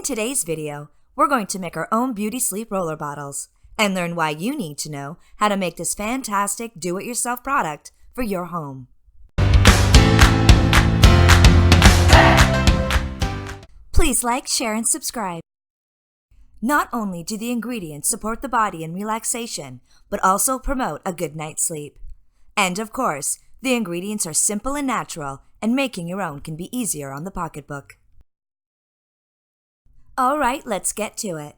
In today's video, we're going to make our own beauty sleep roller bottles and learn why you need to know how to make this fantastic do-it-yourself product for your home. Please like, share, and subscribe. Not only do the ingredients support the body in relaxation, but also promote a good night's sleep. And of course, the ingredients are simple and natural, and making your own can be easier on the pocketbook. Alright, let's get to it.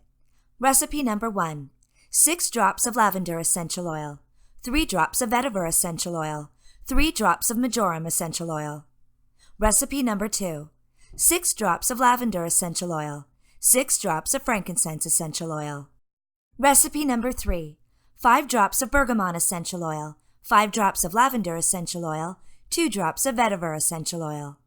Recipe number 1. 6 drops of lavender essential oil, 3 drops of vetiver essential oil, 3 drops of marjoram essential oil. Recipe number 2. 6 drops of lavender essential oil, 6 drops of frankincense essential oil. Recipe number 3. 5 drops of bergamot essential oil, 5 drops of lavender essential oil, 2 drops of vetiver essential oil.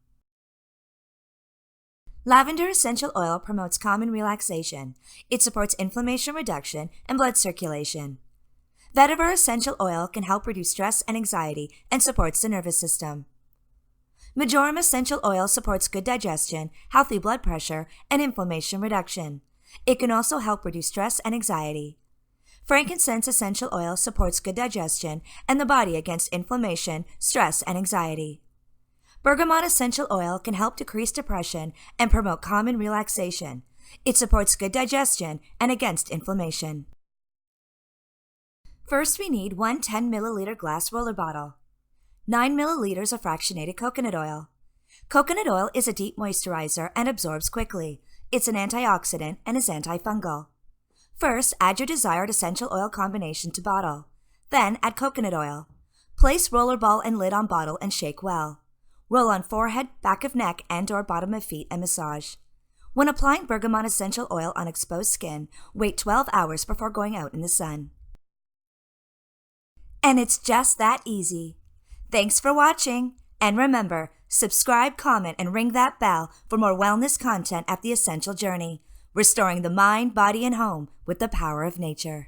Lavender essential oil promotes calm and relaxation. It supports inflammation reduction and blood circulation. Vetiver essential oil can help reduce stress and anxiety and supports the nervous system. Marjoram essential oil supports good digestion, healthy blood pressure, and inflammation reduction. It can also help reduce stress and anxiety. Frankincense essential oil supports good digestion and the body against inflammation, stress, and anxiety. Bergamot essential oil can help decrease depression and promote calm and relaxation. It supports good digestion and against inflammation. First, we need one 10 milliliter glass roller bottle, 9 milliliters of fractionated coconut oil. Coconut oil is a deep moisturizer and absorbs quickly. It's an antioxidant and is antifungal. First, add your desired essential oil combination to bottle. Then, add coconut oil. Place roller ball and lid on bottle and shake well. Roll on forehead, back of neck, and/or bottom of feet and massage. When applying bergamot essential oil on exposed skin, wait 12 hours before going out in the sun. And it's just that easy. Thanks for watching. And remember, subscribe, comment, and ring that bell for more wellness content at The Essential Journey, restoring the mind, body, and home with the power of nature.